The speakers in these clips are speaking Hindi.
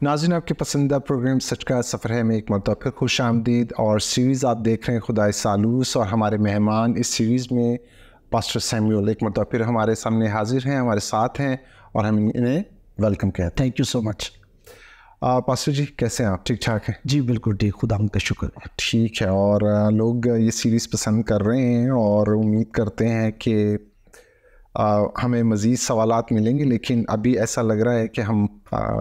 नाज़रीन, आपके पसंदीदा प्रोग्राम सच का सफ़र है में एक मरतबा फिर खुश आमदीद। और सीरीज़ आप देख रहे हैं खुदाए सालूस, और हमारे मेहमान इस सीरीज़ में पास्टर सैमुअल एक मरतबा फिर हमारे सामने हाजिर हैं, हमारे साथ हैं, और हम इन्हें वेलकम कहते हैं। Thank you so much. Pastor ji कैसे हैं आप? ठीक ठाक हैं? जी बिल्कुल ठीक, खुदा का शुक्र है। ठीक है। और लोग ये सीरीज़ पसंद कर रहे हैं और उम्मीद करते हैं कि हमें मज़ीद सवालात मिलेंगे, लेकिन अभी ऐसा लग रहा है कि हम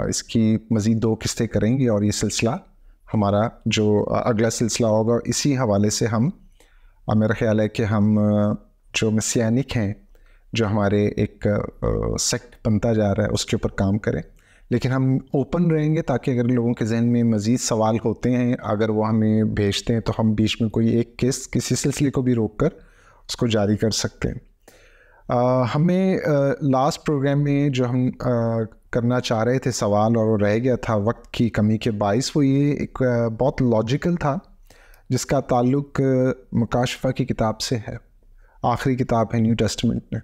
इसकी मज़ीद 2 किस्तें करेंगे, और ये सिलसिला हमारा जो अगला सिलसिला होगा इसी हवाले से हम मेरा ख़्याल है कि हम जो मसीहानिक हैं, जो हमारे एक सेक्ट बनता जा रहा है, उसके ऊपर काम करें। लेकिन हम ओपन रहेंगे ताकि अगर लोगों के जहन में मज़ीद सवाल होते हैं, अगर वो हमें भेजते हैं, तो हम बीच में कोई एक किसी सिलसिले को भी रोक कर उसको जारी कर सकते हैं। हमें लास्ट प्रोग्राम में जो हम करना चाह रहे थे सवाल, और वो रह गया था वक्त की कमी के बाइस, वो ये एक बहुत लॉजिकल था, जिसका ताल्लुक मुकाशफा की किताब से है। आखिरी किताब है न्यू टेस्टमेंट में,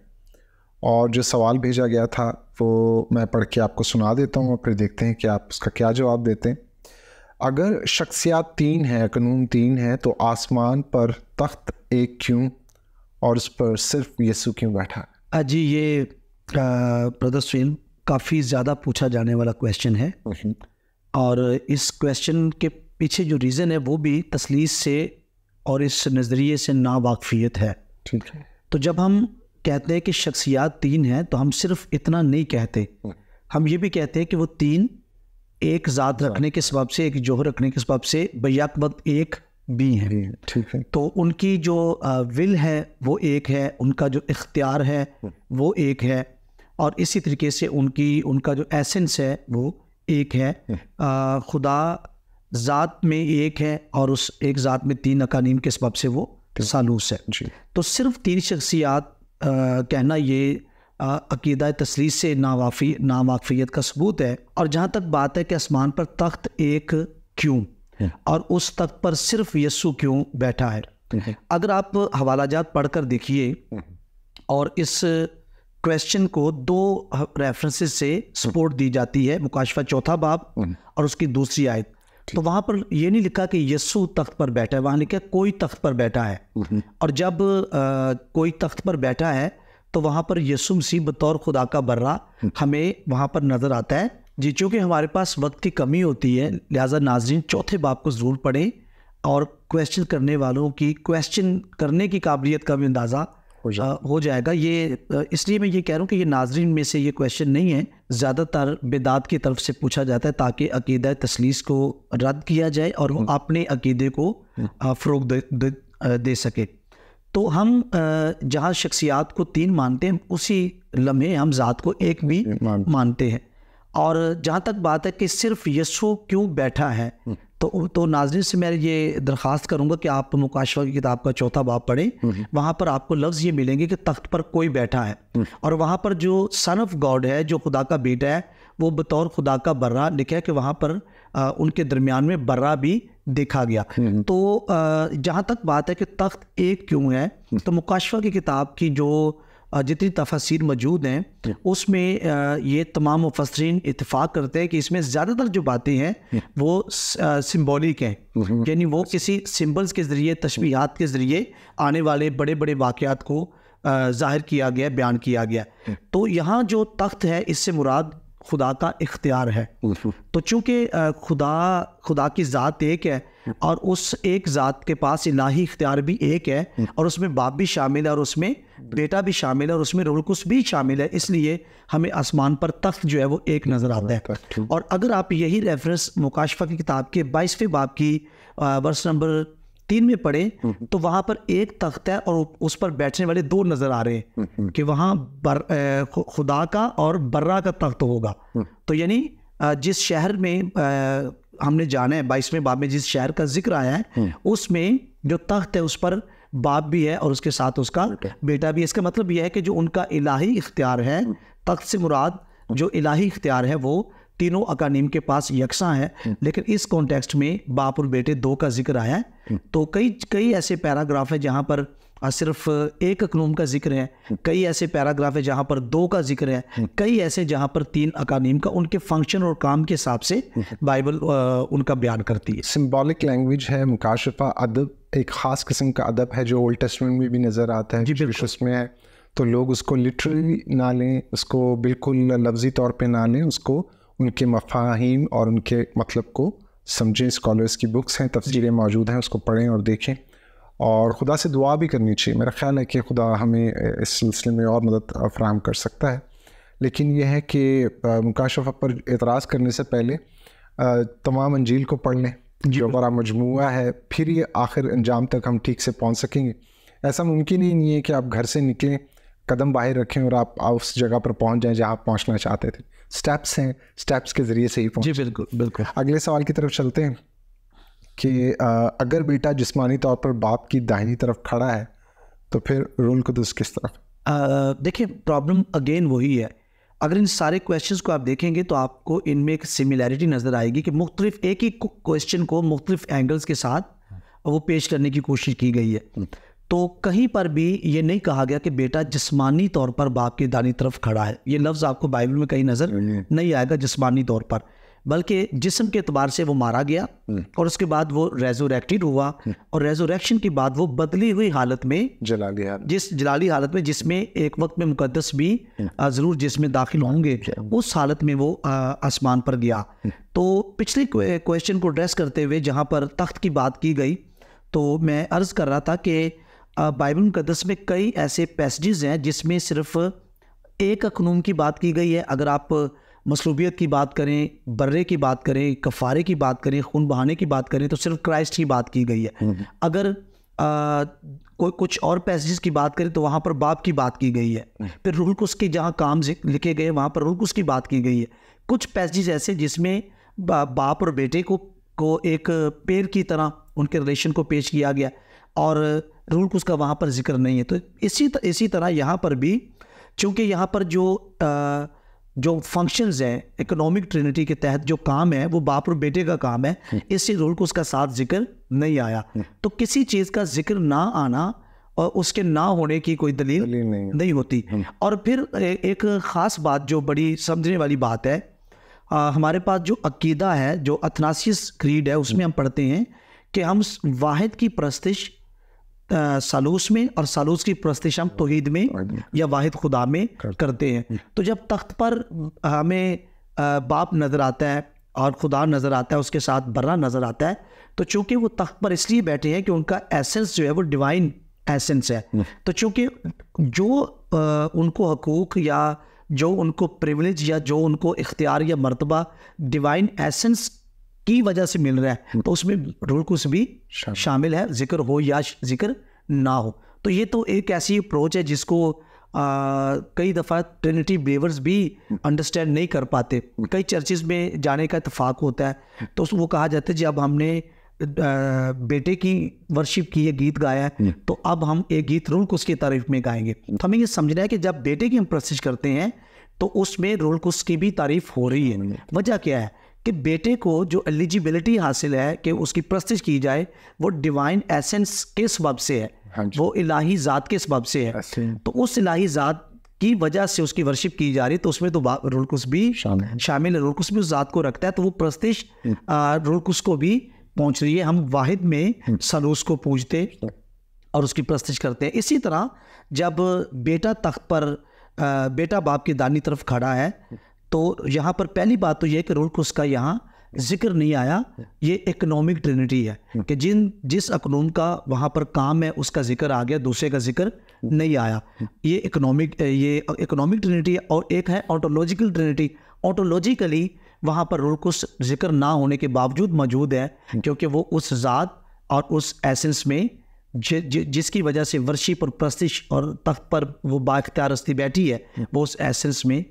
और जो सवाल भेजा गया था वो मैं पढ़ के आपको सुना देता हूँ, और फिर देखते हैं कि आप उसका क्या जवाब देते हैं। अगर शख्सियात 3 है, कानून 3 है, तो आसमान पर तख्त एक क्यों, और उस पर सिर्फ यीशु क्यों बैठा है? जी ये ब्रदर सुहेल काफ़ी ज़्यादा पूछा जाने वाला क्वेश्चन है, और इस क्वेश्चन के पीछे जो रीज़न है वो भी तसलीस से और इस नज़रिए से नावाकफियत है। ठीक है। तो जब हम कहते हैं कि शख्सियात 3 हैं, तो हम सिर्फ इतना नहीं कहते, हम ये भी कहते हैं कि वो 3 एक ज़ात रखने के सबब से, एक जोहर रखने के सबब से बैक एक भी हैं। ठीक है। तो उनकी जो विल है वो एक है, उनका जो इख्तियार है वो एक है, और इसी तरीके से उनका जो एसेंस है वो एक है। खुदा ज़ात में एक है, और उस एक ज़ात में 3 अकानीम के सबब से वो सालूस है। तो सिर्फ 3 शख्सियात कहना ये अकीदा तसलीस से नावाकफियत का सबूत है। और जहाँ तक बात है कि आसमान पर तख्त एक क्यों, और उस तख्त पर सिर्फ यीशु क्यों बैठा है, अगर आप हवालाजात पढ़कर देखिए, और इस क्वेश्चन को 2 रेफरेंसेस से सपोर्ट दी जाती है, मुकाशफा 4 बाब और उसकी दूसरी आयत। तो वहाँ पर ये नहीं लिखा कि यीशु तख्त पर बैठा है, वहाँ लिखा कोई तख्त पर बैठा है। और जब कोई तख्त पर बैठा है तो वहाँ पर यीशु मसीह बतौर खुदा का बर्रा हमें वहाँ पर नज़र आता है। जी, चूँकि हमारे पास वक्त की कमी होती है, लिहाजा नाज़रीन 4 बाब को ज़रूर पढ़ें, और क्वेश्चन करने वालों की क्वेश्चन करने की काबिलियत का भी अंदाज़ा हो जाएगा। ये इसलिए मैं ये कह रहा हूँ कि ये नाज़रीन में से ये क्वेश्चन नहीं है, ज़्यादातर बिदात की तरफ से पूछा जाता है ताकि अकीदा तसलीस को रद्द किया जाए और वो अपने अकीदे को फ़रोग़ दे सके। तो हम जहाँ शख्सियात को 3 मानते हैं, उसी लम्हे हम ज़ात को एक भी मानते हैं। और जहाँ तक बात है कि सिर्फ यीशु क्यों बैठा है, तो नाज़रीन से मैं ये दरख्वास्त करूँगा कि आप मुकाशफा की किताब का 4 बाब पढ़ें। वहाँ पर आपको लफ्ज़ ये मिलेंगे कि तख्त पर कोई बैठा है, और वहाँ पर जो सन ऑफ गॉड है, जो खुदा का बेटा है, वो बतौर खुदा का बर्रा लिखा है कि वहाँ पर उनके दरमियान में बर्रा भी देखा गया। तो जहाँ तक बात है कि तख्त एक क्यों है, तो मुकाशफा की किताब की जो जितनी तफसीर मौजूद हैं उसमें ये तमाम मुफस्सिरीन इत्तेफाक करते हैं कि इसमें ज़्यादातर जो बातें हैं वो सिंबॉलिक हैं, यानी वो किसी सिंबल्स के ज़रिए, तशबीहात के ज़रिए आने वाले बड़े बड़े वाक़यात को ज़ाहिर किया गया, बयान किया गया। तो यहाँ जो तख्त है, इससे मुराद खुदा का इख्तियार है। तो चूँकि खुदा की ज़ात एक है, और उस एक ज़ात के पास इलाही इख्तियार भी एक है, और उसमें बाप भी शामिल है, और उसमें बेटा भी शामिल है, और उसमें रूह कुद्स भी शामिल है, इसलिए हमें आसमान पर तख्त जो है वो एक नज़र आता है। और अगर आप यही रेफरेंस मुकाशफा की किताब के 22वें बाब की वर्स नंबर 3 में पढ़े, तो वहाँ पर एक तख्त है और उस पर बैठने वाले 2 नज़र आ रहे हैं कि वहाँ खुदा का और बर्रा का तख्त होगा। तो यानी जिस शहर में हमने जाना है, 22वें बाब में जिस शहर का जिक्र आया है, उसमें जो तख्त है उस पर बाप भी है और उसके साथ उसका बेटा भी है। इसका मतलब यह है कि जो उनका इलाही इख्तियार है, तख्त से मुराद जो इलाही इख्तियार है वो तीनों अकानीम के पास यकसा है। लेकिन इस कॉन्टेक्स्ट में बाप और बेटे 2 का जिक्र आया है। तो कई ऐसे पैराग्राफ है जहाँ पर सिर्फ एक अकनूम का जिक्र है, कई ऐसे पैराग्राफ है जहाँ पर 2 का जिक्र है, कई ऐसे जहाँ पर 3 अकानीम का, उनके फंक्शन और काम के हिसाब से बाइबल उनका बयान करती है। सिंबॉलिक लैंग्वेज है, मुकाशफा अदब, एक ख़ास किस्म का अदब है जो ओल्ड टेस्टमेंट में भी नज़र आता है, जीसस में है। तो लोग उसको लिटरली ना लें, उसको बिल्कुल लफ्ज़ी तौर पे ना लें, उसको उनके मफाहीम और उनके मतलब को समझें। स्कॉलर्स की बुक्स हैं, तफसीरें मौजूद हैं, उसको पढ़ें और देखें, और खुदा से दुआ भी करनी चाहिए। मेरा ख़्याल है कि खुदा हमें इस सिलसिले में और मदद फराहम कर सकता है। लेकिन यह है कि मुकाशफा पर एतराज़ करने से पहले तमाम अंजील को पढ़ लें जो बड़ा मजमूआ है, फिर ये आखिर अंजाम तक हम ठीक से पहुंच सकेंगे। ऐसा मुमकिन ही नहीं है कि आप घर से निकलें, कदम बाहर रखें और आप उस जगह पर पहुंच जाएं जहां आप पहुंचना चाहते थे। स्टेप्स हैं, स्टेप्स के ज़रिए से ही पहुंच। जी बिल्कुल बिल्कुल। अगले सवाल की तरफ चलते हैं कि अगर बेटा जिस्मानी तौर पर बाप की दाहिनी तरफ खड़ा है तो फिर रूहुल कुद्दुस किस तरफ? देखिए, प्रॉब्लम अगेन वही है। अगर इन सारे क्वेश्चंस को आप देखेंगे तो आपको इनमें एक सिमिलैरिटी नज़र आएगी कि मुख्तलिफ एक ही क्वेश्चन को मुख्तलिफ एंगल्स के साथ वो पेश करने की कोशिश की गई है। तो कहीं पर भी ये नहीं कहा गया कि बेटा जिस्मानी तौर पर बाप की दाहिनी तरफ खड़ा है। ये लफ्ज़ आपको बाइबल में कहीं नज़र नहीं आएगा जिस्मानी तौर पर, बल्कि जिस्म के एतबार से वो मारा गया और उसके बाद वो रेजोरेक्टेड हुआ, और रेजोरेक्शन के बाद वो बदली हुई हालत में, जलाली हालत में, जिसमें एक वक्त में मुकद्दस भी ज़रूर जिसमें दाखिल होंगे, उस हालत में वो आसमान पर गया। तो पिछले क्वेश्चन को एड्रेस करते हुए जहाँ पर तख्त की बात की गई, तो मैं अर्ज़ कर रहा था कि बाइबल मुकद्दस में कई ऐसे पैसेजेस हैं जिसमें सिर्फ एक अकनूम की बात की गई है। अगर आप मसलूबियत की बात करें, बर्रे की बात करें, कफ़ारे की बात करें, खून बहाने की बात करें, तो सिर्फ क्राइस्ट की बात की गई है। अगर कोई कुछ और पैसेजेस की बात करें तो वहाँ पर बाप की बात की गई है। फिर रूहुल कुद्दुस के जहाँ काम लिखे गए वहाँ पर रूहुल कुद्दुस की बात की गई है। कुछ पैसेजेस ऐसे जिसमें बाप और बेटे को एक पेड़ की तरह उनके रिलेशन को पेश किया गया और रूहुल कुद्दुस का वहाँ पर जिक्र नहीं है। तो इसी तरह यहाँ पर भी, चूँकि यहाँ पर जो फंक्शंस हैं इकोनॉमिक ट्रिनिटी के तहत जो काम है वो बाप और बेटे का काम है, इससे रूहुल कुद्दुस का साथ जिक्र नहीं आया। तो किसी चीज़ का जिक्र ना आना और उसके ना होने की कोई दलील नहीं होती। और फिर एक ख़ास बात जो बड़ी समझने वाली बात है, हमारे पास जो अकीदा है, जो अथनासिस क्रीड है, उसमें हम पढ़ते हैं कि हम वाहिद की परस्तिश सालूस में और सालूस की परस्तिश हम तौहीद में या वाहिद खुदा में करते हैं। तो जब तख्त पर हमें बाप नज़र आता है और खुदा नज़र आता है, उसके साथ बर्रा नज़र आता है, तो चूँकि वो तख्त पर इसलिए बैठे हैं कि उनका एसेंस जो है वो डिवाइन एसेंस है। तो चूँकि जो उनको हकूक़ या जो उनको प्रिविलेज या जो उनको इख्तियार या मर्तबा डिवाइन एसेंस की वजह से मिल रहा है, तो उसमें रूहुल कुद्दुस भी शामिल है, जिक्र हो या जिक्र ना हो। तो ये तो एक ऐसी अप्रोच है जिसको कई दफ़ा ट्रिनिटी बिलीवर्स भी अंडरस्टैंड नहीं कर पाते। कई चर्चेस में जाने का इत्तेफाक होता है तो वो कहा जाता है जब हमने बेटे की वर्शिप की है, गीत गाया है, तो अब हम एक गीत रूहुल कुद्दुस की तारीफ में गाएंगे। तो हमें ये समझना है कि जब बेटे की हम परस्तिश करते हैं तो उसमें रूहुल कुद्दुस की भी तारीफ हो रही है। वजह क्या है कि बेटे को जो एलिजिबिलिटी हासिल है कि उसकी परस्तिश की जाए वो डिवाइन एसेंस के सबब से है, वो इलाही ज़ात के सबब से है। तो उस इलाही ज़ात की वजह से उसकी वर्शिप की जा रही है, तो उसमें तो रूहुल कुद्दुस भी शामिल है। रूहुल कुद्दुस भी उस ज़ात को रखता है, तो वो परस्तिश रूहुल कुद्दुस को भी पहुँच रही है। हम वाहिद में सलूस को पूजते और उसकी परस्तिश करते हैं। इसी तरह जब बेटा तख्त पर बेटा बाप की दाहिनी तरफ खड़ा है, तो यहाँ पर पहली बात तो यह कि रूहुल कुद्दुस का यहाँ जिक्र नहीं आया। ये इकोनॉमिक ट्रिनिटी है कि जिस अकनूम का वहाँ पर काम है उसका जिक्र आ गया, दूसरे का जिक्र नहीं आया। ये इकोनॉमिक ट्रिनिटी है। और एक है ऑटोलॉजिकल ट्रिनिटी। ऑटोलॉजिकली वहाँ पर रूहुल कुद्दुस जिक्र ना होने के बावजूद मौजूद है, क्योंकि वो उस ज़ात और उस एसेंस में जिसकी वजह से वर्शिप और परस्तिश और तख्त पर वो बाख्तियार हस्ती बैठी है, वो उस एसेंस में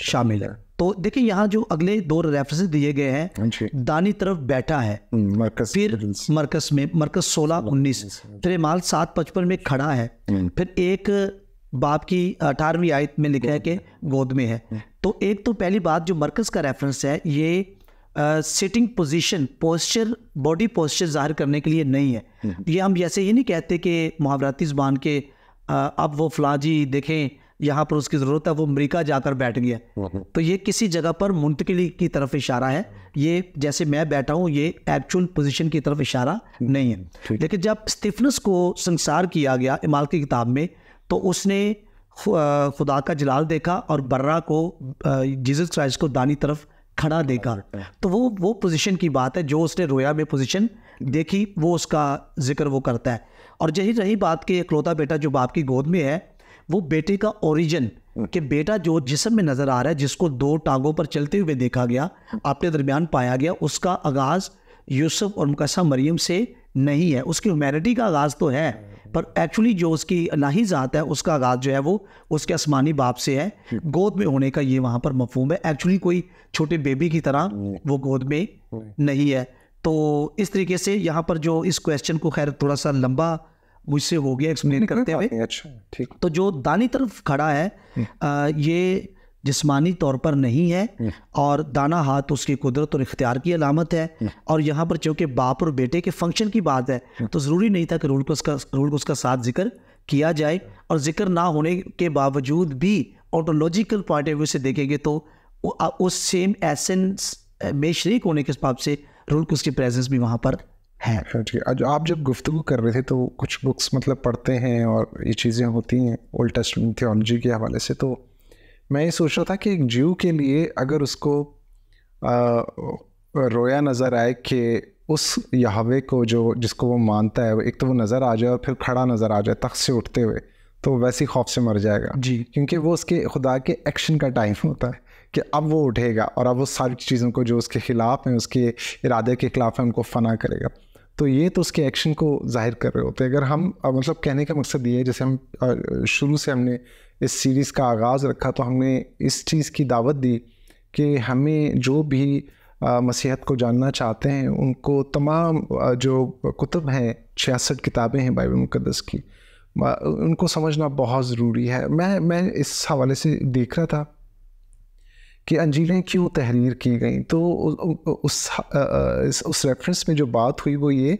शामिल है। तो देखिए यहाँ जो अगले 2 रेफरेंसेस दिए गए हैं, दानी तरफ बैठा है, फिर मरकस में मरकस 16-19, फिर माल 7:55 में खड़ा है, फिर एक बाप की 18वीं आयत में लिखा है कि गोद में है। तो एक तो पहली बात जो मरकस का रेफरेंस है ये sitting position, posture, body posture जाहिर करने के लिए नहीं है। ये हम जैसे ये नहीं कहते कि मुहावराती ज़बान के अब वो फलां जी देखें यहाँ पर उसकी ज़रूरत है, वो अमेरिका जाकर बैठ गया, तो ये किसी जगह पर मुंतकिली की तरफ इशारा है। ये जैसे मैं बैठा हूँ, ये एक्चुअल पोजीशन की तरफ इशारा नहीं है। लेकिन जब स्टीफनस को संसार किया गया इमाल की किताब में, तो उसने खुदा का जलाल देखा और बर्रा को, जीसस क्राइस्ट को दानी तरफ खड़ा देखा। तो वो पोजीशन की बात है, जो उसने रोया में पोजीशन देखी वो उसका जिक्र वो करता है। और यही रही बात कि इकलौता बेटा जो बाप की गोद में है, वो बेटे का ओरिजिन, कि बेटा जो जिस्म में नज़र आ रहा है, जिसको 2 टांगों पर चलते हुए देखा गया, अपने दरमियान पाया गया, उसका आगाज़ यूसुफ और मुकद्दसा मरियम से नहीं है। उसकी ह्यूमैनिटी का आगाज़ तो है, पर एक्चुअली जो उसकी इलाही ज़ात है उसका आगाज़ जो है वो उसके आसमानी बाप से है। गोद में होने का ये वहाँ पर मफहूम है। एक्चुअली कोई छोटे बेबी की तरह वो गोद में नहीं है। तो इस तरीके से यहाँ पर जो इस क्वेश्चन को, खैर थोड़ा सा लंबा मुझसे हो गया एक्सप्लेन करते हुए। अच्छा, ठीक। तो जो दानी तरफ खड़ा है ये जिस्मानी तौर पर नहीं है, और दाना हाथ उसकी कुदरत और इख्तियार की अलामत है। और यहाँ पर चूँकि बाप और बेटे के फंक्शन की बात है, तो ज़रूरी नहीं था कि रूल को उसका साथ जिक्र किया जाए। और जिक्र ना होने के बावजूद भी ऑटोलॉजिकल पॉइंट ऑफ व्यू से देखेंगे तो उस सेम एसेंस में शरीक होने के हिसाब से रूल को उसकी प्रेजेंस भी वहाँ पर है। आप जब गुफ्तगू कर रहे थे तो कुछ बुक्स मतलब पढ़ते हैं और ये चीज़ें होती हैं ओल्ड टेस्टामेंट थियोलॉजी के हवाले से, तो मैं ये सोच रहा था कि एक ज्यू के लिए अगर उसको रोया नज़र आए कि उस यहवे को जिसको वो मानता है, एक तो वो नज़र आ जाए और फिर खड़ा नज़र आ जाए तख्त से उठते हुए, तो वैसे ही खौफ से मर जाएगा जी, क्योंकि वो उसके खुदा के एक्शन का टाइम होता है कि अब वो उठेगा और अब वो सारी चीज़ों को जो उसके ख़िलाफ़ हैं, उसके इरादे के ख़िलाफ़ है, उनको फना करेगा। तो ये तो उसके एक्शन को जाहिर कर रहे होते हैं। अगर हम मतलब कहने का मकसद ये है, जैसे हम शुरू से हमने इस सीरीज़ का आगाज़ रखा तो हमने इस चीज़ की दावत दी कि हमें जो भी मसीहत को जानना चाहते हैं उनको तमाम जो कुतुब हैं, 66 किताबें हैं बाइबल मुक़द्दस की, उनको समझना बहुत ज़रूरी है। मैं इस हवाले से देख रहा था कि अंजीलें क्यों तहरीर की गई, तो उस रेफरेंस में जो बात हुई वो ये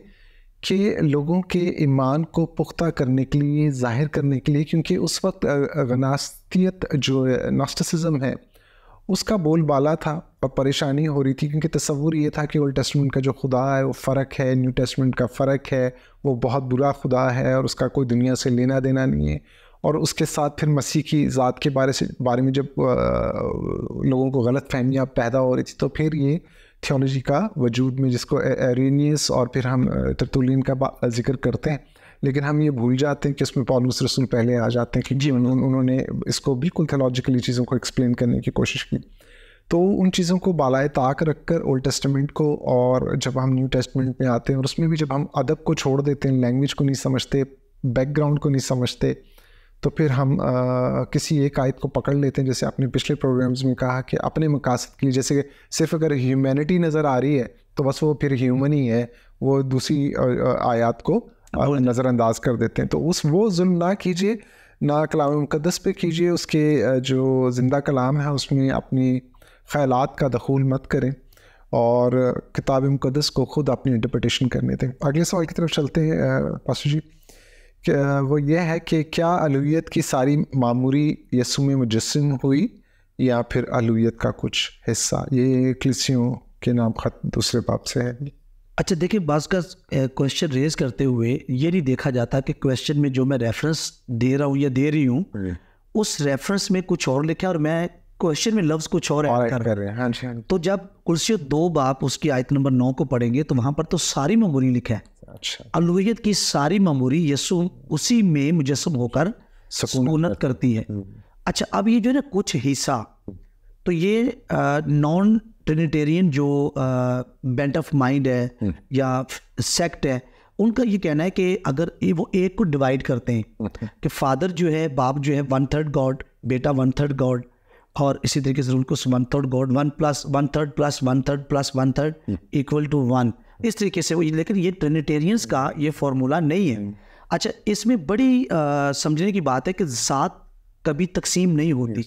कि लोगों के ईमान को पुख्ता करने के लिए, ज़ाहिर करने के लिए, क्योंकि उस वक्त गनास्तियत जो नॉस्टिसिज्म है उसका बोलबाला था और परेशानी हो रही थी, क्योंकि तसव्वुर ये था कि ओल्ड टेस्टमेंट का जो खुदा है वो फ़र्क है, न्यू टेस्टमेंट का फ़र्क है, वो बहुत बुरा खुदा है और उसका कोई दुनिया से लेना देना नहीं है। और उसके साथ फिर मसीह की ज़ात के बारे में जब लोगों को गलत फहमियाँ पैदा हो रही थी, तो फिर ये थियोलॉजी का वजूद में, जिसको एरेनियस और फिर हम तरतुलियन का जिक्र करते हैं, लेकिन हम ये भूल जाते हैं कि इसमें पौलुस रसूल पहले आ जाते हैं कि जी उन्होंने इसको बिल्कुल थियोलॉजिकली चीज़ों को एक्सप्लेन करने की कोशिश की। तो उन चीज़ों को बालाए ताक रख कर ओल्ड टेस्टामेंट को, और जब हम न्यू टेस्टामेंट में आते हैं और उसमें भी जब हम अदब को छोड़ देते हैं, लैंग्वेज को नहीं समझते, बैकग्राउंड को नहीं समझते, तो फिर हम किसी एक आयत को पकड़ लेते हैं, जैसे आपने पिछले प्रोग्राम्स में कहा कि अपने मकासद के लिए, जैसे सिर्फ अगर ह्यूमैनिटी नज़र आ रही है तो बस वो फिर ह्यूमन ही है, वो दूसरी आयत को नज़रअंदाज कर देते हैं। तो वो जुल्म ना कीजिए, ना कलाम मुक़द्दस पे कीजिए, उसके जो ज़िंदा कलाम है उसमें अपनी ख़यालात का दखूल मत करें और किताब मुक़द्दस को ख़ुद अपनी इंटरप्रिटेशन करने दें। अगले सवाल की तरफ चलते हैं पास्टर जी। वो ये है कि क्या अलूहियत की सारी मामूरी यसू में मुजस्सम हुई या फिर अलूहियत का कुछ हिस्सा? ये कलीसियों के नाम ख़त दूसरे बाब से है। अच्छा देखिए, बास का क्वेश्चन रेज करते हुए ये नहीं देखा जाता कि क्वेश्चन में जो मैं रेफरेंस दे रहा हूँ या दे रही हूँ उस रेफरेंस में कुछ और लिखा है और मैं क्वेश्चन में लफ्ज़ कुछ और ऐड कर रहे हैं। हाँ जी, हाँ जी। तो जब कुर्सी 2 बाप उसकी आयत नंबर 9 को पढ़ेंगे तो वहाँ पर तो सारी मामूरी लिखा है। अच्छा, अलूहियत की सारी मामूरी यसू उसी में मुजस्सम होकर सकूनत करती है। अच्छा, अब ये जो है ना कुछ हिस्सा, तो ये नॉन ट्रिनिटेरियन जो बेंट ऑफ माइंड है या सेक्ट है, उनका ये कहना है कि अगर वो एक को डिवाइड करते हैं कि फादर जो है, बाप जो है 1/3 गॉड, बेटा 1/3 गॉड, और इसी तरीके से उनको 1/3 गॉड, 1 + 1/3 + 1/3 + 1/3 = 1, इस तरीके से वो। लेकिन ये ट्रिनिटेरियंस का ये फॉर्मूला नहीं है। अच्छा, इसमें बड़ी समझने की बात है कि ज़ात कभी तकसीम नहीं होती।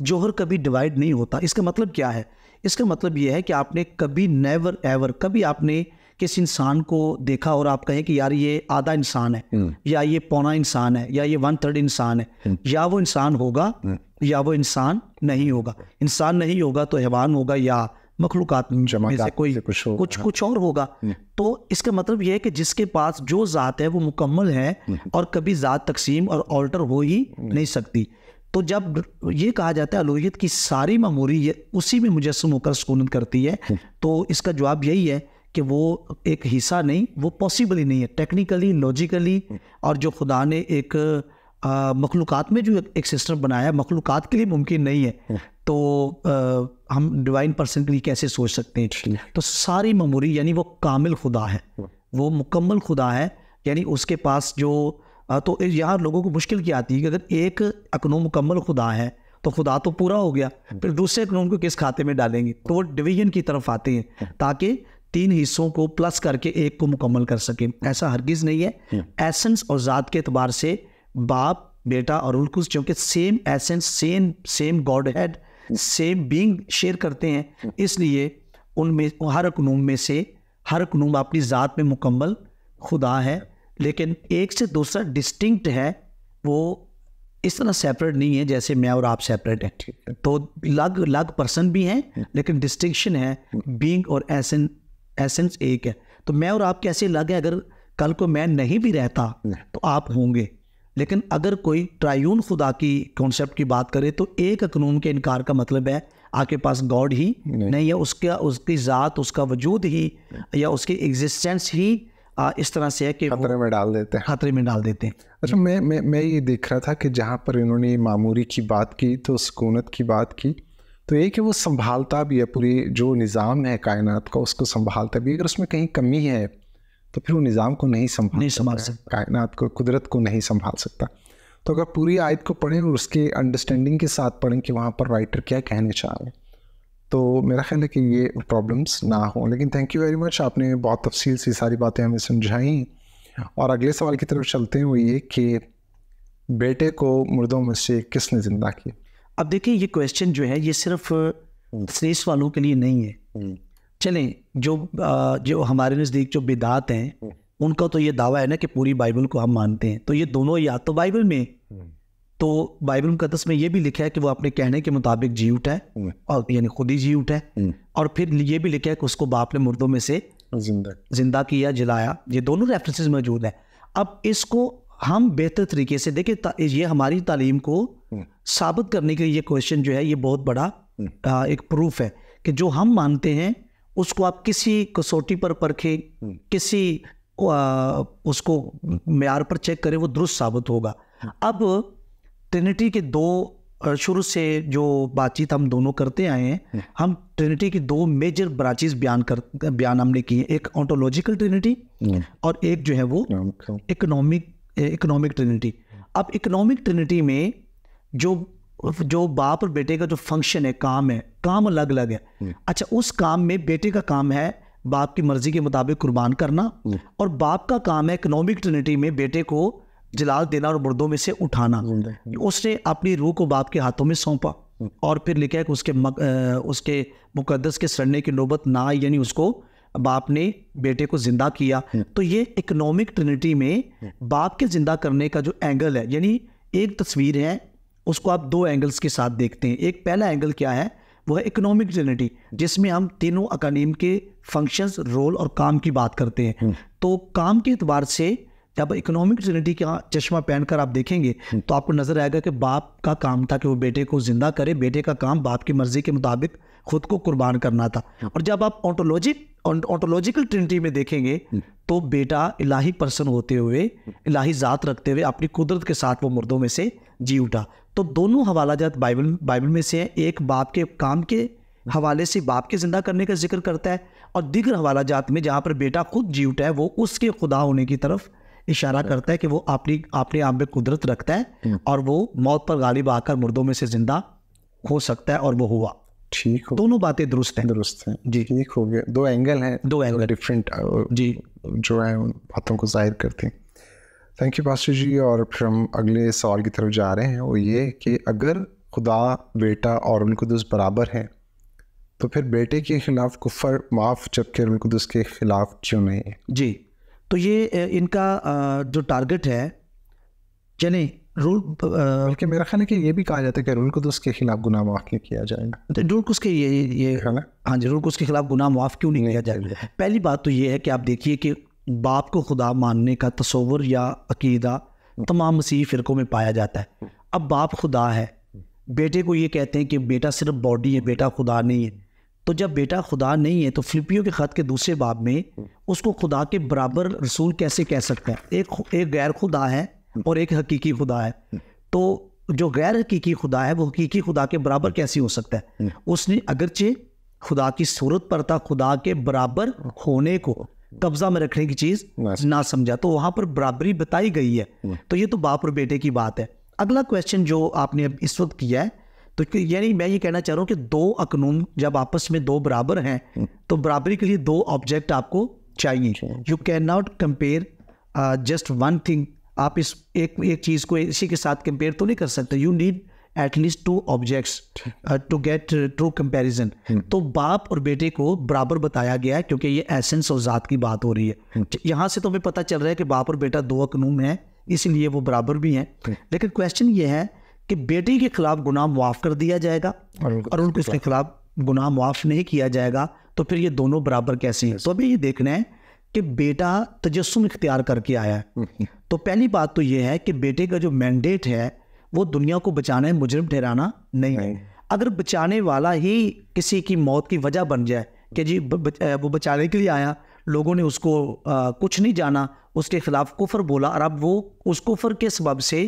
जौहर कभी डिवाइड नहीं होता। इसका मतलब क्या है? इसका मतलब ये है कि आपने कभी नेवर एवर कभी आपने किसी इंसान को देखा और आप कहें कि यार ये आधा इंसान है या ये पौना इंसान है या ये 1/3 इंसान है, या वो इंसान होगा या वो इंसान नहीं होगा। इंसान नहीं होगा तो हैवान होगा या मखलूकात में से कोई कुछ और होगा। तो इसका मतलब यह है कि जिसके पास जो ज़ात है वो मुकम्मल है और कभी ज़ात तकसीम और ऑल्टर हो ही नहीं सकती। तो जब ये कहा जाता है अलूहियत की सारी मामूरी उसी में मुजस्सम होकर सुकूनत करती है, तो इसका जवाब यही है कि वो एक हिस्सा नहीं, वो पॉसिबल ही नहीं है टेक्निकली, लॉजिकली। और जो खुदा ने एक मखलूकात में जो एक सिस्टम बनाया मखलूकात के लिए मुमकिन नहीं है, तो हम डिवाइन पर्सन के लिए कैसे सोच सकते हैं? तो सारी मामूरी यानी वो कामिल खुदा है, वो मुकम्मल खुदा है, यानी उसके पास जो तो यहाँ लोगों को मुश्किल क्या आती है कि अगर एक अकनूम मुकम्मल खुदा है तो खुदा तो पूरा हो गया, फिर दूसरे अकनूम को किस खाते में डालेंगे? तो वो डिवीजन की तरफ आते हैं ताकि 3 हिस्सों को प्लस करके एक को मुकम्मल कर सके। ऐसा हरगिज़ नहीं है। एसेंस और ज़ात के एतबार से बाप, बेटा और रूह कुद्स क्योंकि same essence, same God head, same being share करते हैं, इसलिए उनमें हर अकनूम में से हर अकनूम अपनी ज़ात में मुकम्मल खुदा है, लेकिन एक से दूसरा डिस्टिंक्ट है। वो इस तरह सेपरेट नहीं है जैसे मैं और आप सेपरेट हैं। तो अलग पर्सन भी हैं लेकिन डिस्टिंक्शन है, बीइंग और एसेंस एक है। तो मैं और आप कैसे अलग हैं? अगर कल को मैं नहीं भी रहता तो आप होंगे, लेकिन अगर कोई ट्रायून खुदा की कॉन्सेप्ट की बात करे तो एक अकनून के इनकार का मतलब है आपके पास गॉड ही नहीं है, उसकी ज़ात, उसका वजूद ही या उसकी एग्जिस्टेंस ही इस तरह से है कि खतरे में डाल देते हैं। अच्छा, मैं ये देख रहा था कि जहाँ पर इन्होंने मामूरी की बात की तो सुकूनत की बात की, तो एक है वो संभालता भी है, पूरी जो निज़ाम है कायनात का उसको संभालता भी। अगर उसमें कहीं कमी है तो फिर वो निज़ाम को नहीं संभाल सकता, कायनात को, कुदरत को नहीं संभाल सकता। तो अगर पूरी आयत को पढ़ें और उसके अंडरस्टैंडिंग के साथ पढ़ें कि वहाँ पर राइटर क्या कहने चाह रहे हैं, तो मेरा ख्याल है कि ये प्रॉब्लम्स ना हो। लेकिन थैंक यू वेरी मच, आपने बहुत तफसील से सारी बातें हमें समझाई। और अगले सवाल की तरफ चलते हैं, वो ये कि बेटे को मुर्दों में से किसने ज़िंदा किया? अब देखिए, ये क्वेश्चन जो है ये सिर्फ स्नेस वालों के लिए नहीं है। चलें, जो हमारे नज़दीक जो बिदात हैं उनका तो ये दावा है ना कि पूरी बाइबल को हम मानते हैं। तो ये दोनों या तो बाइबल में, तो बाइबल मुकद्दस में ये भी लिखा है कि वो अपने कहने के मुताबिक जी उठा है, और यानी खुद ही जी उठा है, और फिर ये भी लिखा है कि उसको बाप ने मुर्दों में से जिंदा किया, जलाया। ये दोनों रेफरेंसेस मौजूद है। अब इसको हम बेहतर तरीके से देखें, ये हमारी तालीम को साबित करने के लिए ये क्वेश्चन जो है ये बहुत बड़ा एक प्रूफ है कि जो हम मानते हैं उसको आप किसी कसौटी पर परखें, किसी उसको मेयार पर चेक करें, वो दुरुस्त साबित होगा। अब ट्रिनिटी के दो, शुरू से जो बातचीत हम दोनों करते आए हैं, हम ट्रिनिटी की 2 मेजर ब्रांचेस बयान हमने की है। एक ऑन्टोलॉजिकल ट्रिनिटी और एक जो है वो इकोनॉमिक ट्रिनिटी। अब इकोनॉमिक ट्रिनिटी में जो बाप और बेटे का जो फंक्शन है, काम अलग अलग है। अच्छा, उस काम में बेटे का काम है बाप की मर्जी के मुताबिक कुर्बान करना, और बाप का काम है इकोनॉमिक ट्रिनिटी में बेटे को जलाल देना और मुर्दों में से उठाना। उसने अपनी रूह को बाप के हाथों में सौंपा, और फिर लिखा है कि उसके मुकद्दस के सड़ने की नौबत ना आई, यानी उसको बाप ने बेटे को जिंदा किया। तो ये इकोनॉमिक ट्रिनिटी में बाप के जिंदा करने का जो एंगल है, यानी एक तस्वीर है उसको आप 2 एंगल्स के साथ देखते हैं। एक पहला एंगल क्या है, वो है इकोनॉमिक ट्रिनिटी, जिसमें हम तीनों अकानीम के फंक्शंस, रोल और काम की बात करते हैं। तो काम के एतबार से जब इकोनॉमिक ट्रिनिटी का चश्मा पहनकर आप देखेंगे तो आपको नजर आएगा कि बाप का काम था कि वो बेटे को जिंदा करे, बेटे का काम बाप की मर्जी के मुताबिक खुद को कुर्बान करना था। और जब आप ऑन्टोलॉजिकल ट्रिनिटी में देखेंगे तो बेटा इलाही पर्सन होते हुए, इलाही ज़ात रखते हुए अपनी कुदरत के साथ वो मुर्दों में से जी उठा। तो दोनों हवाला जात बाइबल में से है। एक बाप के काम के हवाले से बाप के जिंदा करने का जिक्र करता है, और दीगर हवाला जात में जहाँ पर बेटा खुद जी उठा है वो उसके खुदा होने की तरफ इशारा करता है कि वो अपने आप में कुदरत रखता है और वो मौत पर गालिब आकर मुर्दों में से जिंदा हो सकता है, और वो हुआ। ठीक हो, दोनों बातें दुरुस्त हैं जी, ठीक हो गया। 2 एंगल हैं, 2 एंगल डिफरेंट जी जो है उन बातों को जाहिर करते हैं। थैंक यू पास्टर जी। और फिर हम अगले सवाल की तरफ जा रहे हैं, वो ये कि अगर खुदा, बेटा और रूहुल कुद्दुस बराबर हैं, तो फिर बेटे के खिलाफ कुफर माफ़ जबकि रूहुल कुद्दुस के खिलाफ क्यों नहीं है? जी, तो ये इनका जो टारगेट है, चलें बल्कि मेरा ख्याल है कि ये भी कहा जाता है कि रूहुल कुद्दुस के खिलाफ गुनाह माफ़ नहीं किया जाएगा, तो रूहुल कुद्दुस के ये है ना? हाँ जी, रूहुल कुद्दुस के खिलाफ गुनाह माफ़ क्यों नहीं किया जाएगा? पहली बात तो ये है कि आप देखिए कि बाप को खुदा मानने का तसव्वुर या अकीदा तमाम मसीही फ़िरक़ों में पाया जाता है। अब बाप खुदा है, बेटे को ये कहते हैं कि बेटा सिर्फ बॉडी है, बेटा खुदा नहीं है। तो जब बेटा खुदा नहीं है तो फिलिपियों के ख़त के दूसरे बाब में उसको खुदा के बराबर रसूल कैसे कह सकते हैं? एक गैर खुदा है और एक हकीकी खुदा है। तो जो गैर हकीकी खुदा है वो हकीकी खुदा के बराबर कैसे हो सकता है? उसने अगरचे खुदा की सूरत पर था, खुदा के बराबर होने को कब्जा में रखने की चीज़ ना समझा, तो वहाँ पर बराबरी बताई गई है। तो ये तो बाप और बेटे की बात है। अगला क्वेश्चन जो आपने अब इस वक्त किया है, तो यानी मैं ये कहना चाह रहा हूँ कि दो अकनून जब आपस में दो बराबर हैं तो बराबरी के लिए दो ऑब्जेक्ट आपको चाहिए। You can not compare just one thing. आप इस एक चीज़ को इसी के साथ कंपेयर तो नहीं कर सकते। You need at least two objects to get true comparison. तो बाप और बेटे को बराबर बताया गया है क्योंकि ये एसेंस और ज़ात की बात हो रही है। यहाँ से तो हमें पता चल रहा है कि बाप और बेटा दो अकनून हैं, इसलिए वो बराबर भी हैं। लेकिन क्वेश्चन ये है कि बेटे के खिलाफ गुनाह मुआफ़ कर दिया जाएगा और उनको इसके खिलाफ गुनाह मुआफ़ नहीं किया जाएगा, तो फिर ये दोनों बराबर कैसे हैं? तो अभी ये देखना है कि बेटा तजस्सुम इख्तियार करके आया है। तो पहली बात तो ये है कि बेटे का जो मैंडेट है वो दुनिया को बचाना है, मुजरिम ठहराना नहीं है। अगर बचाने वाला ही किसी की मौत की वजह बन जाए कि जी वो बचाने के लिए आया, लोगों ने उसको कुछ नहीं जाना, उसके खिलाफ कुफर बोला और अब वो उस कुफर के सबब से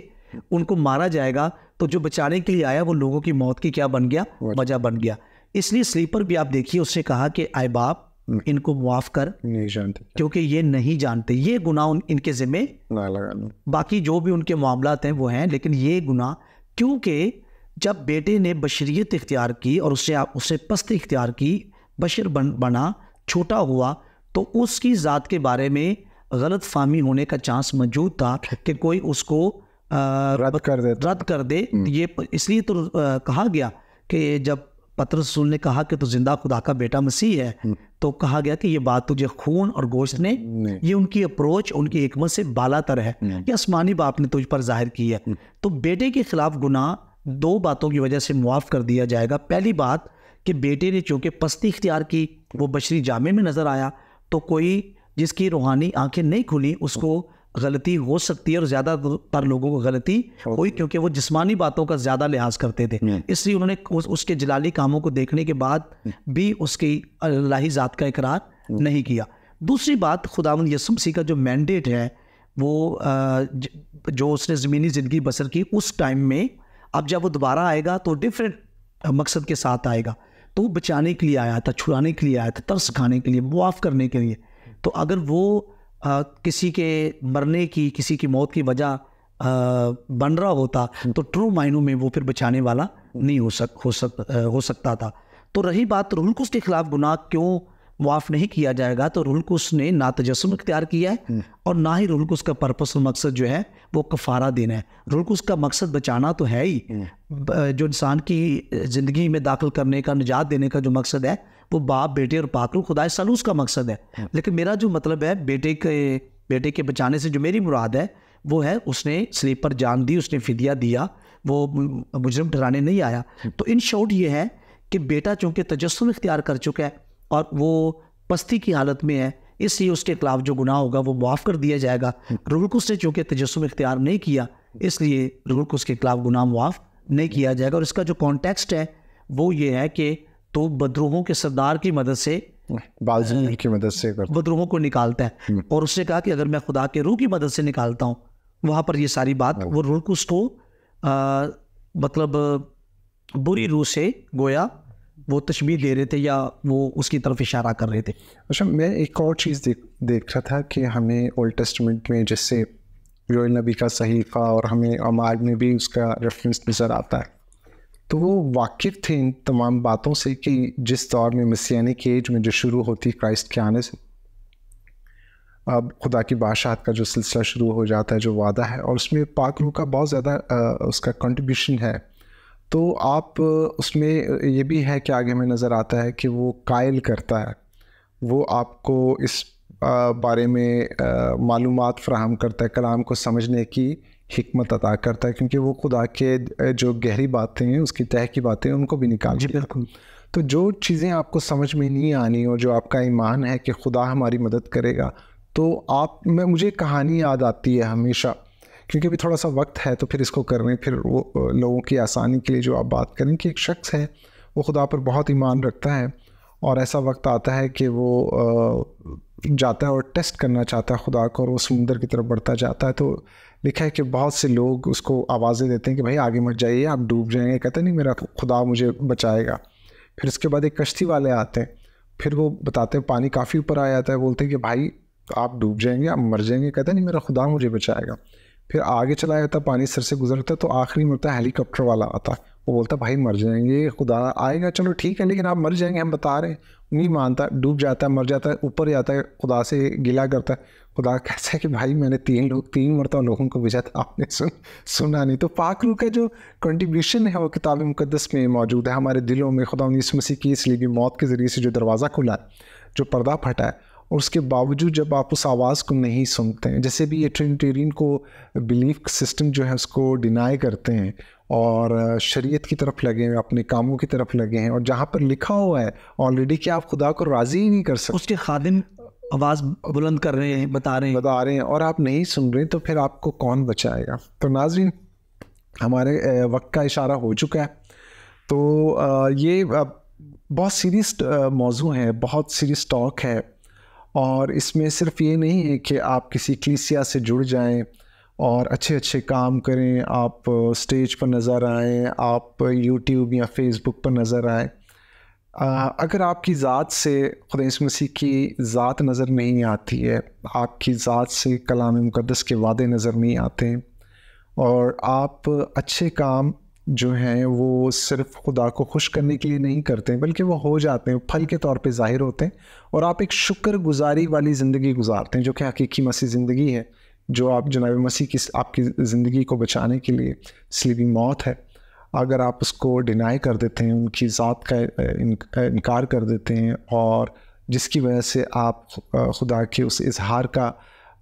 उनको मारा जाएगा, तो जो बचाने के लिए आया वो लोगों की मौत की क्या बन गया? वजह बन गया। इसलिए स्लीपर भी आप देखिए उसने कहा कि आए बाप इनको मुआफ़ कर, नहीं जानते क्योंकि ये नहीं जानते, ये गुनाह इनके ज़िम्मे ना लगाना। बाकी जो भी उनके मामलात हैं वो हैं, लेकिन ये गुनाह क्योंकि जब बेटे ने बशरियत इख्तियार की और उससे पस्त इख्तियार की, बशर बना, छोटा हुआ, तो उसकी ज़ात के बारे में गलत फ़हमी होने का चांस मौजूद था कि कोई उसको रद्द कर दे। ये इसलिए तो कहा गया कि जब पतरस रसूल ने कहा कि तो जिंदा खुदा का बेटा मसीह है, तो कहा गया कि ये बात तुझे खून और गोश्त ने, ये उनकी अप्रोच, उनकी हिकमत से बालातर है, ये आसमानी बाप ने तुझ पर जाहिर की है। तो बेटे के खिलाफ गुनाह दो बातों की वजह से मुआफ़ कर दिया जाएगा। पहली बात कि बेटे ने चूँकि पस्ती इख्तियार की, वो बशरी जामे में नज़र आया, तो कोई जिसकी रूहानी आंखें नहीं खुली उसको गलती हो सकती है, और ज़्यादातर लोगों को गलती हुई क्योंकि वो जिस्मानी बातों का ज़्यादा लिहाज करते थे। इसलिए उन्होंने उसके जलाली कामों को देखने के बाद भी उसकी अल्लाही ज़ात का इकरार नहीं किया। दूसरी बात, खुदावंद यीशु मसीह का जो मैंडेट है वो जो उसने ज़मीनी ज़िंदगी बसर की उस टाइम में, अब जब वो दोबारा आएगा तो डिफरेंट मकसद के साथ आएगा। तो वो बचाने के लिए आया था, छुड़ाने के लिए आया था, तरस खाने के लिए, मुआफ़ करने के लिए। तो अगर वो किसी के मरने की, किसी की मौत की वजह बन रहा होता तो ट्रू मायनों में वो फिर बचाने वाला नहीं हो सकता था। तो रही बात रूहुल कुद्दुस के खिलाफ गुनाह क्यों मुआफ़ नहीं किया जाएगा, तो रूहुल कुद्दुस ने ना तजस्सुम इख्तियार किया है और ना ही रूहुल कुद्दुस का पर्पस और मकसद जो है वो कफ़ारा देना है। रूहुल कुद्दुस का मकसद बचाना तो है ही, जो इंसान की ज़िंदगी में दाखिल करने का, निजात देने का जो मकसद है वो बाप, बेटे और पाक रूह खुदा सलूस का मकसद है। लेकिन मेरा जो मतलब है बेटे के बचाने से जो मेरी मुराद है वो है उसने स्लीप पर जान दी, उसने फिदिया दिया, वो मुजरिम ठहराने नहीं आया। तो इन शॉर्ट ये है कि बेटा चूँकि तजस्सुम इख्तियार कर चुका है और वो पस्ती की हालत में है, इसलिए उसके खिलाफ जो गुनाह होगा वो मुआफ़ कर दिया जाएगा। रूहुल कुद्दुस ने चूँकि तजस्सुम इख्तियार नहीं किया, इसलिए रूहुल कुद्दुस के खिलाफ गुनाह मुआफ़ नहीं किया जाएगा। और इसका जो कॉन्टेक्स्ट है वो ये है कि तो बदरूहों के सरदार की मदद से, बाज़िल की मदद से बदरूहों को निकालता है, और उसने कहा कि अगर मैं खुदा के रूह की मदद से निकालता हूँ, वहाँ पर ये सारी बात वो रूहुल कुद्दुस को मतलब बुरी रूह से गोया वो तशबीह दे रहे थे या वो उसकी तरफ इशारा कर रहे थे। अच्छा, मैं एक और चीज़ देख रहा था कि हमें ओल्ड टेस्टामेंट में जैसे योएल नबी का सहीफ़ा और हमें अमाल में भी उसका रेफरेंस नज़र आता है, तो वो वाकिफ़ थे इन तमाम बातों से कि जिस दौर में मसीहानिक एज में जो शुरू होती क्राइस्ट के आने से, अब खुदा की बादशाहत का जो सिलसिला शुरू हो जाता है, जो वादा है, और उसमें पाक रूह का बहुत ज़्यादा उसका कंट्रीब्यूशन है। तो आप उसमें ये भी है कि आगे में नज़र आता है कि वो कायल करता है, वो आपको इस बारे में मालूमात फ़राहम करता है, कलाम को समझने की हिकमत अता करता है, क्योंकि वो खुदा के जो गहरी बातें हैं, उसकी तह की बातें हैं, उनको भी निकाल जी बिल्कुल। तो जो चीज़ें आपको समझ में नहीं आनी और जो आपका ईमान है कि खुदा हमारी मदद करेगा, तो मुझे कहानी याद आती है हमेशा, क्योंकि अभी थोड़ा सा वक्त है तो फिर इसको करने, फिर वो लोगों की आसानी के लिए जो आप बात करें कि एक शख्स है वो खुदा पर बहुत ईमान रखता है और ऐसा वक्त आता है कि वो जाता है और टेस्ट करना चाहता है खुदा को, और वो समुंदर की तरफ बढ़ता जाता है। तो लिखा है कि बहुत से लोग उसको आवाज़ें देते हैं कि भाई आगे मत जाइए, आप डूब जाएंगे। कहते नहीं, मेरा खुदा मुझे बचाएगा। फिर उसके बाद एक कश्ती वाले आते हैं, फिर वो बताते हैं पानी काफ़ी ऊपर आ जाता है, बोलते हैं कि भाई आप डूब जाएंगे, आप मर जाएंगे। कहते नहीं, मेरा खुदा मुझे बचाएगा। फिर आगे चला जाता, पानी सर से गुजरता, तो आखिरी में होता है हेलीकॉप्टर वाला आता है, वो बोलता भाई मर जाएंगे, खुदा आएगा, चलो ठीक है लेकिन आप मर जाएंगे, हम बता रहे हैं। नहीं मानता, डूब जाता है, मर जाता है, ऊपर जाता है, खुदा से गिला करता है। खुदा कहता है कि भाई मैंने 3 मरतबा लोगों को भेजा था, आपने सुना नहीं। तो पाक रूह का जो कंट्रीब्यूशन है वो किताब मुकद्दस में मौजूद है, हमारे दिलों में खुदा यीशु मसीह की इसलिए भी मौत के ज़रिए से जो दरवाज़ा खुला है, जो पर्दा फटा है, और उसके बावजूद जब आप उस आवाज़ को नहीं सुनते हैं, जैसे भी ये ट्रिनिटेरियन को बिलीफ सिस्टम जो है उसको डिनाई करते हैं और शरीयत की तरफ लगे हैं, अपने कामों की तरफ लगे हैं, और जहाँ पर लिखा हुआ है ऑलरेडी कि आप खुदा को राज़ी ही नहीं कर सकते, उसके खादिम आवाज़ बुलंद कर रहे हैं, बता रहे हैं और आप नहीं सुन रहे, तो फिर आपको कौन बचाएगा। तो नाज़रीन, हमारे वक्त का इशारा हो चुका है। तो ये बहुत सीरियस मौजू है, बहुत सीरियस टॉक है, और इसमें सिर्फ ये नहीं है कि आप किसी कलीसिया से जुड़ जाएं और अच्छे अच्छे काम करें, आप स्टेज पर नज़र आएँ, आप यूट्यूब या फेसबुक पर नज़र आएँ। अगर आपकी ज़ात से खुदा यीशु मसीह की ज़ात नज़र नहीं आती है, आपकी ज़ात से कलाम मुक़द्दस के वादे नज़र नहीं आते हैं, और आप अच्छे काम जो हैं वो सिर्फ खुदा को खुश करने के लिए नहीं करते हैं, बल्कि वो हो जाते हैं, फल के तौर पे ज़ाहिर होते हैं, और आप एक शुक्रगुजारी वाली ज़िंदगी गुजारते हैं, जो कि हकीकी मसीह ज़िंदगी है, जो आप जनाब मसीह की आपकी ज़िंदगी को बचाने के लिए सलीबी मौत है, अगर आप उसको डिनाई कर देते हैं, उनकी ज़ात का इनकार कर देते हैं, और जिसकी वजह से आप खुदा के उस इजहार का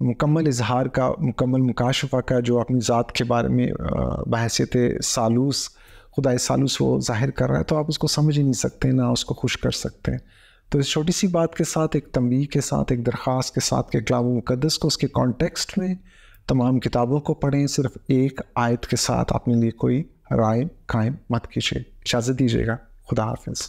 मुकम्मल मुकाशफा का जो अपनी ज़ात के बारे में बहैसियत सालूस, खुदा सालूस वो ज़ाहिर कर रहा है, तो आप उसको समझ ही नहीं सकते, ना उसको खुश कर सकते हैं। तो इस छोटी सी बात के साथ, एक तंबीह के साथ, एक दरख्वास्त के साथ कि कलाम मुक़द्दस को उसके कॉन्टेक्स्ट में तमाम किताबों को पढ़ें, सिर्फ एक आयत के साथ अपने लिए कोई राय कायम मत कीजिए। इजाज़त दीजिएगा। खुदा हाफिज़।